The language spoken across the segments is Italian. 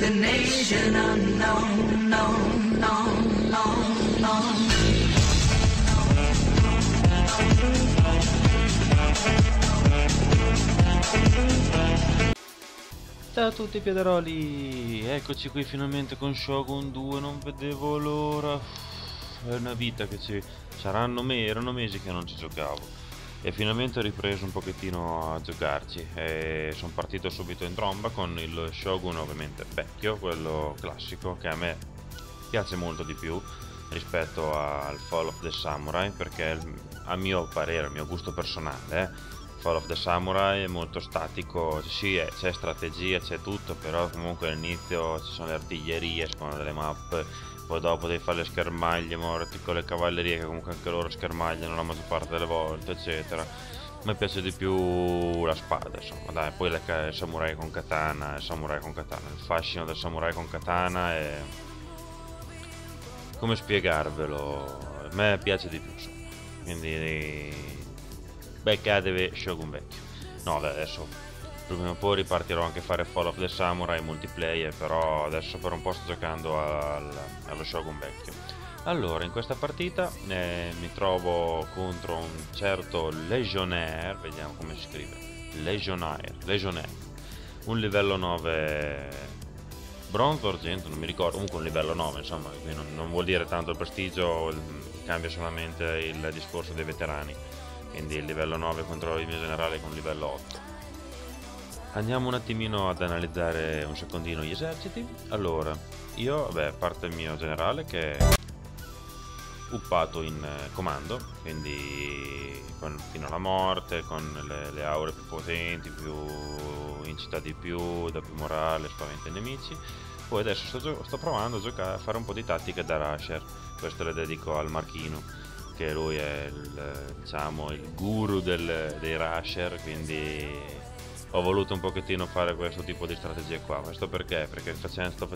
nation unknown, known, known, known, known. Ciao a tutti piederoli, eccoci qui finalmente con Shogun 2, non vedevo l'ora. È una vita che erano mesi che non ci giocavo e finalmente ho ripreso un pochettino a giocarci e sono partito subito in tromba con il Shogun ovviamente vecchio, quello classico, che a me piace molto di più rispetto al Fall of the Samurai, perché a mio parere, al mio gusto personale, Fall of the Samurai è molto statico. Sì, c'è strategia, c'è tutto, però comunque all'inizio ci sono le artiglierie, secondo delle mappe, poi dopo devi fare le schermaglie, morti con le cavallerie che comunque anche loro schermagliano la maggior parte delle volte, eccetera. A me piace di più la spada, insomma, dai, poi il samurai con katana, il fascino del samurai con katana è... come spiegarvelo? A me piace di più, insomma, quindi... beccatevi Shogun vecchio. No, adesso prima o poi ripartirò anche a fare Fall of the Samurai multiplayer, però adesso per un po' sto giocando allo Shogun vecchio. Allora, in questa partita mi trovo contro un certo Legionnaire, vediamo come si scrive, Legionnaire, un livello 9 bronzo argento, non mi ricordo, comunque un livello 9, insomma, non vuol dire tanto il prestigio, cambia solamente il discorso dei veterani. Quindi il livello 9 contro il mio generale con livello 8. Andiamo un attimino ad analizzare un secondino gli eserciti. Allora, io, a parte il mio generale che è uppato in comando, quindi fino alla morte, con le aure più potenti, più incita di più, dà più morale, spaventa i nemici. Poi adesso sto provando a giocare, a fare un po' di tattiche da rusher. Questo le dedico al Marchino, che lui è diciamo il guru dei rusher, quindi ho voluto un pochettino fare questo tipo di strategia qua. Questo perché? Perché sto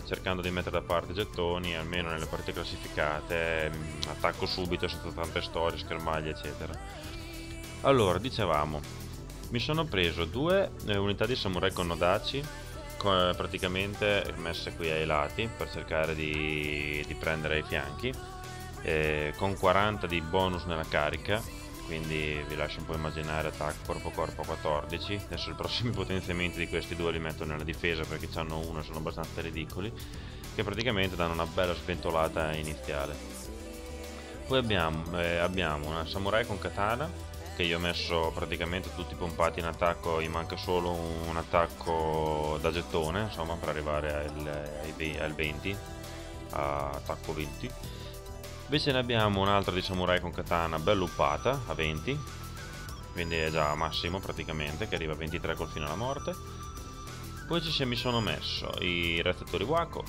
cercando di mettere da parte gettoni, almeno nelle partite classificate, attacco subito senza tante storie, schermaglie eccetera. Allora, dicevamo, mi sono preso due unità di samurai con nodaci, praticamente messe qui ai lati per cercare di prendere i fianchi, con 40 di bonus nella carica, quindi vi lascio un po' immaginare attacco corpo a corpo a 14. Adesso i prossimi potenziamenti di questi due li metto nella difesa perché hanno uno e sono abbastanza ridicoli, che praticamente danno una bella sventolata iniziale. Poi abbiamo una samurai con katana che io ho messo praticamente tutti pompati in attacco, gli manca solo un attacco da gettone, insomma, per arrivare al 20, a attacco 20. Invece ne abbiamo un'altra di samurai con katana bella uppata a 20, quindi è già massimo praticamente, che arriva a 23 col fino alla morte. Poi mi sono messo i razzatori Wako,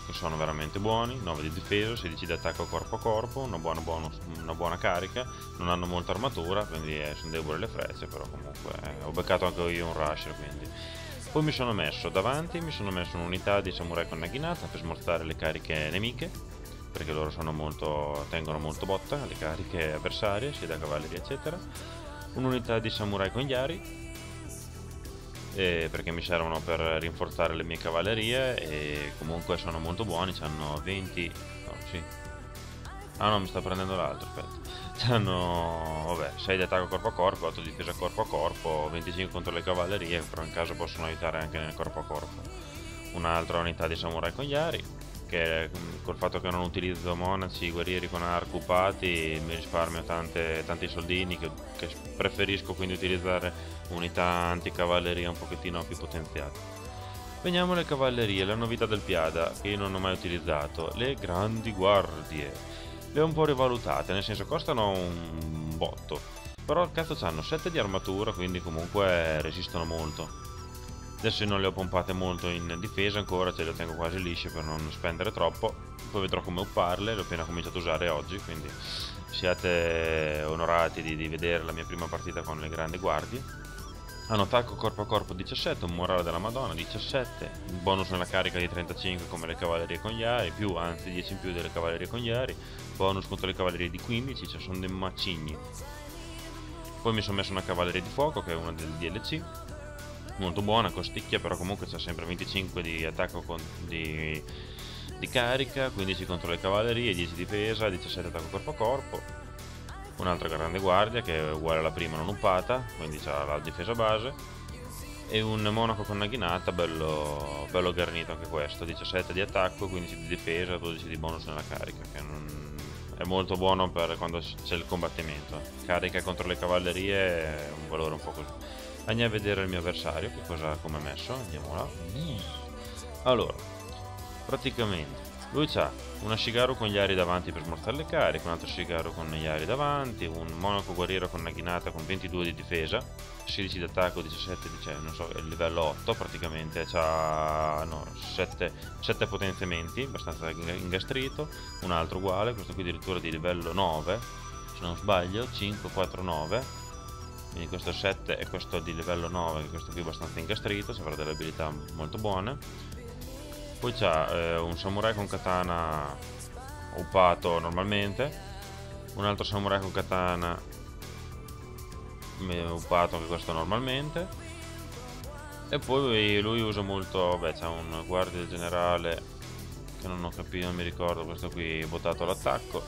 che sono veramente buoni, 9 di difesa, 16 di attacco corpo a corpo, una buona bonus, una buona carica, non hanno molta armatura, quindi sono deboli le frecce, però comunque ho beccato anche io un rusher, quindi. Poi mi sono messo davanti, un'unità di samurai con naginata per smorzare le cariche nemiche, perché loro tengono molto botta alle cariche avversarie, sia da cavalleria eccetera. Un'unità di samurai con Yari, perché mi servono per rinforzare le mie cavallerie e comunque sono molto buoni, hanno 20... no, sì. Ah no, mi sta prendendo l'altro, aspetta. Hanno, 6 di attacco corpo a corpo, 8 di difesa corpo a corpo, 25 contro le cavallerie, però in caso possono aiutare anche nel corpo a corpo. Un'altra unità di samurai con Yari, che col fatto che non utilizzo monaci, guerrieri con arco uppati, mi risparmio tanti soldini che preferisco quindi utilizzare unità anticavalleria un pochettino più potenziate. Veniamo alle cavallerie, la novità del Piada che io non ho mai utilizzato, le grandi guardie. Le ho un po' rivalutate, nel senso costano un botto, però cazzo hanno 7 di armatura, quindi comunque resistono molto. Adesso non le ho pompate molto in difesa ancora, ce le tengo quasi lisce per non spendere troppo. Poi vedrò come upparle, le ho appena cominciato a usare oggi, quindi siate onorati di vedere la mia prima partita con le grandi guardie. Hanno attacco corpo a corpo 17, un morale della Madonna 17, un bonus nella carica di 35 come le cavallerie cognari, anzi 10 in più delle cavallerie cognari, bonus contro le cavallerie di 15, cioè sono dei macigni. Poi mi sono messo una cavalleria di fuoco che è una del DLC. molto buona, costicchia, però comunque c'ha sempre 25 di attacco di carica, 15 contro le cavallerie, 10 difesa, 17 attacco corpo a corpo. Un'altra grande guardia che è uguale alla prima non uppata, quindi ha la difesa base. E un monaco con naghinata bello garnito anche questo, 17 di attacco, 15 di difesa, 12 di bonus nella carica, che è molto buono per quando c'è il combattimento. Carica contro le cavallerie è un valore un po' così. Andiamo a vedere il mio avversario, che cosa come è messo, andiamo là. Allora, praticamente lui ha una Shigaru con gli ari davanti per smorzare le cariche, un altro Shigaru con gli ari davanti, un monaco guerriero con naghinata con 22 di difesa, 16 di attacco, 17 di, cioè, non so, è il livello 8 praticamente, c'ha no, 7 potenziamenti, abbastanza ingastrito, un altro uguale, questo qui addirittura di livello 9, se non sbaglio, 5, 4, 9, quindi questo 7 e questo di livello 9, questo qui abbastanza ingastrito, ci avrà delle abilità molto buone. Poi c'ha un samurai con katana uppato normalmente, un altro samurai con katana uppato anche questo normalmente, e poi lui usa molto, beh, c'ha un guardia del generale che non ho capito, non mi ricordo, questo qui votato all'attacco,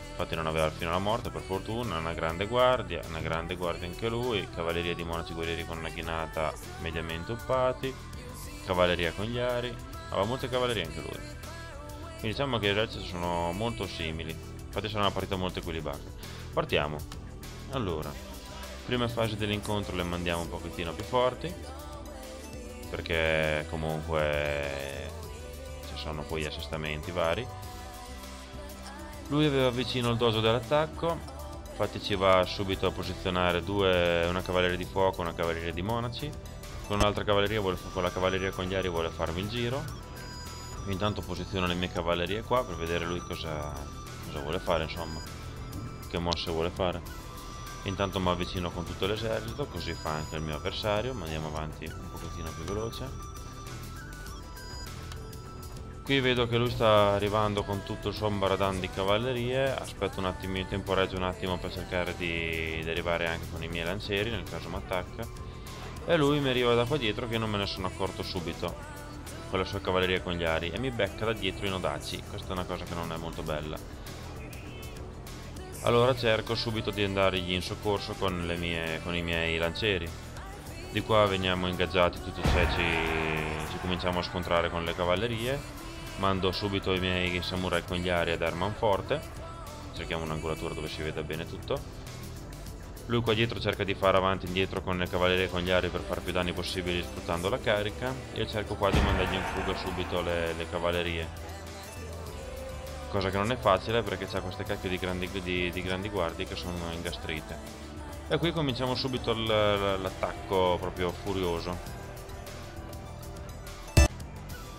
infatti non aveva fino alla morte per fortuna, una grande guardia anche lui, cavalleria di monaci guerrieri con naghinata mediamente uppati, cavalleria con gli ari. Aveva molte cavallerie anche lui, quindi diciamo che i eserciti sono molto simili, infatti sarà una partita molto equilibrata. Partiamo. Allora, prima fase dell'incontro le mandiamo un pochettino più forti, perché comunque ci sono poi assestamenti vari. Lui aveva vicino il dojo dell'attacco, infatti ci va subito a posizionare una cavalleria di fuoco e una cavalleria di monaci. Con un'altra cavalleria, con la cavalleria con gli ari vuole farmi il giro. Intanto posiziono le mie cavallerie qua per vedere lui cosa vuole fare, insomma, che mosse vuole fare. Intanto mi avvicino con tutto l'esercito, così fa anche il mio avversario, ma andiamo avanti un pochettino più veloce. Qui vedo che lui sta arrivando con tutto il suo ambaradan di cavallerie, aspetto un attimo, temporeggio un attimo per cercare di arrivare anche con i miei lancieri, nel caso mi attacca. E lui mi arriva da qua dietro che non me ne sono accorto subito, con la sua cavalleria con gli ari, e mi becca da dietro i nodaci. Questa è una cosa che non è molto bella. Allora cerco subito di andargli in soccorso con i miei lancieri. Di qua veniamo ingaggiati tutti e sei, ci cominciamo a scontrare con le cavallerie. Mando subito i miei samurai con gli ari a dar manforte. Cerchiamo un'angolatura dove si veda bene tutto. Lui qua dietro cerca di fare avanti e indietro con le cavallerie e con gli ari per fare più danni possibili sfruttando la carica. Io cerco qua di mandargli in fuga subito le cavallerie, cosa che non è facile perché c'ha queste cacchio di grandi guardie che sono ingastrite. E qui cominciamo subito l'attacco proprio furioso,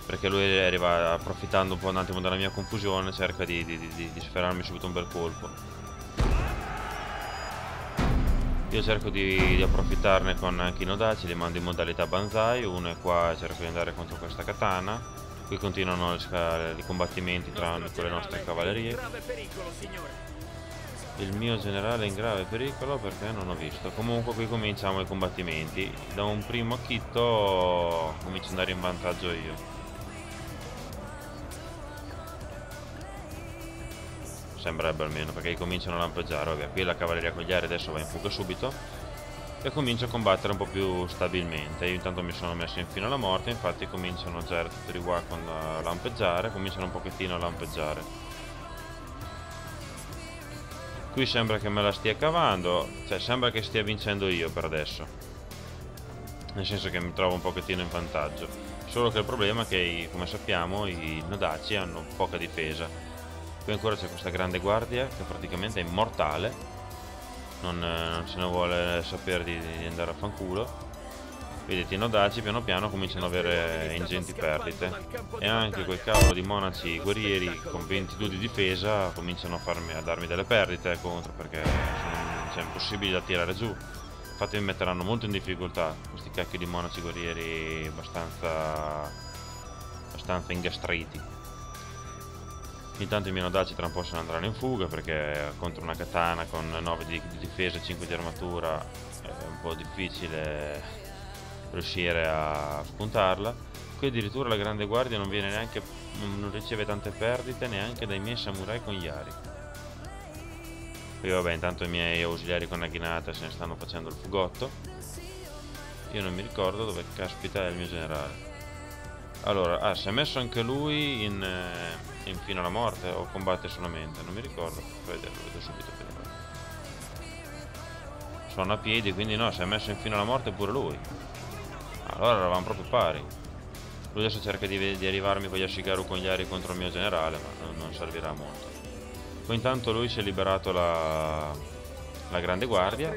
perché lui arriva approfittando un po' un attimo della mia confusione, cerca di sferrarmi subito un bel colpo. Io cerco di approfittarne con anche i nodaci, li mando in modalità banzai, uno è qua e cerco di andare contro questa katana. Qui continuano i combattimenti tra le nostre cavallerie. Il mio generale è in grave pericolo perché non ho visto. Comunque qui cominciamo i combattimenti. Da un primo acchitto comincio ad andare in vantaggio io. Sembrerebbe almeno, perché cominciano a lampeggiare. Vabbè, qui la cavalleria con gli ari adesso va in fuga subito e comincio a combattere un po' più stabilmente. Io intanto mi sono messo in fino alla morte, infatti cominciano già tutti i Wakon a lampeggiare, cominciano un pochettino a lampeggiare. Qui sembra che me la stia cavando, cioè sembra che stia vincendo io per adesso, nel senso che mi trovo un pochettino in vantaggio. Solo che il problema è che, come sappiamo, i nodaci hanno poca difesa. Qui ancora c'è questa grande guardia che praticamente è immortale, non se ne vuole sapere di andare a fanculo. Vedete, i nodaci piano piano cominciano ad avere ingenti perdite, e anche quel cavolo di monaci guerrieri con 22 di difesa cominciano a darmi delle perdite contro, perché sono impossibili da tirare giù. Infatti mi metteranno molto in difficoltà questi cacchi di monaci guerrieri abbastanza ingastriti. Intanto i miei nodaci tra un po' se ne andranno in fuga, perché contro una katana con 9 di difesa e 5 di armatura è un po' difficile riuscire a spuntarla. Qui addirittura la grande guardia non viene neanche, non riceve tante perdite neanche dai miei samurai con Yari. Qui vabbè, intanto i miei ausiliari con Naginata se ne stanno facendo il fugotto. Io non mi ricordo dove caspita è il mio generale. Allora, si è messo anche lui in fino alla morte o combatte solamente? Non mi ricordo. Lo vedo subito. Sono a piedi, quindi no, si è messo in fino alla morte pure lui. Allora eravamo proprio pari. Lui adesso cerca di arrivarmi con gli Ashigaru con gli Yari contro il mio generale, ma non servirà molto. Poi intanto lui si è liberato la grande guardia,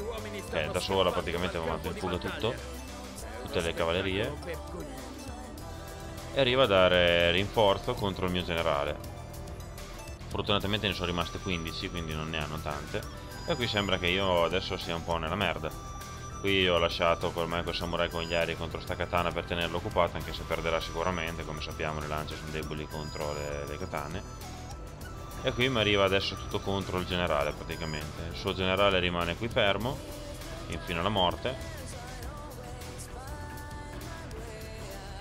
che da sola praticamente aveva mandato in fuga tutto, tutte le cavallerie, e arriva a dare rinforzo contro il mio generale. Fortunatamente ne sono rimaste 15, quindi non ne hanno tante, e qui sembra che io adesso sia un po' nella merda. Qui ho lasciato ormai quel samurai con gli aerei contro sta katana per tenerlo occupato, anche se perderà sicuramente, come sappiamo le lance sono deboli contro le katane. E qui mi arriva adesso tutto contro il generale praticamente. Il suo generale rimane qui fermo, fino alla morte.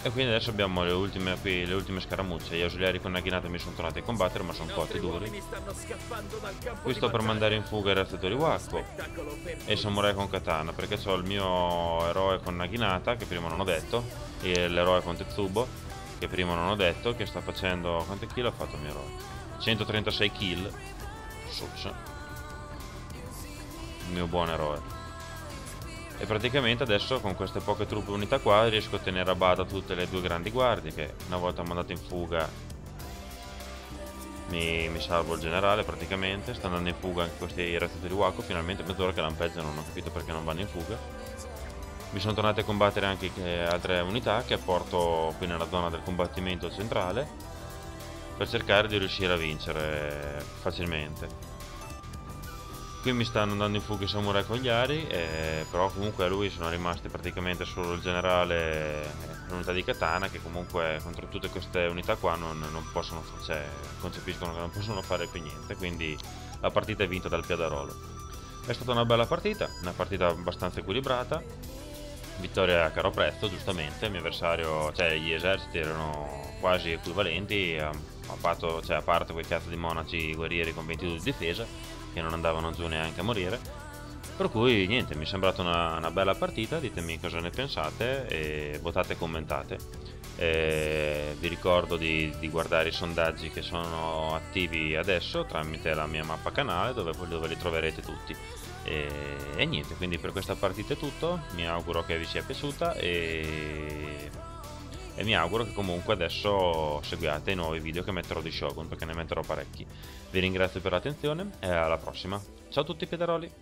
E quindi adesso abbiamo le ultime scaramucce. Gli ausiliari con Naginata mi sono tornati a combattere, ma sono cotti duri. Qui sto per mandare in fuga il razzatori Wakko e il samurai con katana, perché ho il mio eroe con Naginata, che prima non ho detto, e l'eroe con Tetsubo, che prima non ho detto, che sta facendo... quanti kill ha fatto il mio eroe? 136 kill. Sus. Il mio buon eroe. E praticamente adesso con queste poche truppe unità qua riesco a tenere a bada tutte le due grandi guardie, che una volta mandato in fuga mi salvo il generale praticamente. Sta andando in fuga anche questi razzatori Wakko, finalmente mezz'ora che lampeggiano, non ho capito perché non vanno in fuga. Mi sono tornati a combattere anche altre unità che porto qui nella zona del combattimento centrale, per cercare di riuscire a vincere facilmente. Qui mi stanno andando in fuga i samurai con gli ari, però comunque a lui sono rimasti praticamente solo il generale e l'unità di katana, che comunque contro tutte queste unità qua non possono, cioè, concepiscono che non possono fare più niente, quindi la partita è vinta dal Piadarolo. È stata una bella partita, una partita abbastanza equilibrata, vittoria a caro prezzo, giustamente. Il mio avversario, cioè gli eserciti erano quasi equivalenti, a parte quei cazzo di monaci guerrieri con 22 di difesa, che non andavano giù neanche a morire. Per cui niente, mi è sembrata una bella partita. Ditemi cosa ne pensate e votate e commentate. Vi ricordo di guardare i sondaggi che sono attivi adesso tramite la mia mappa canale, dove li troverete tutti. E niente, quindi per questa partita è tutto. Mi auguro che vi sia piaciuta e mi auguro che comunque adesso seguiate i nuovi video che metterò di Shogun, perché ne metterò parecchi. Vi ringrazio per l'attenzione e alla prossima. Ciao a tutti, Piadaroli!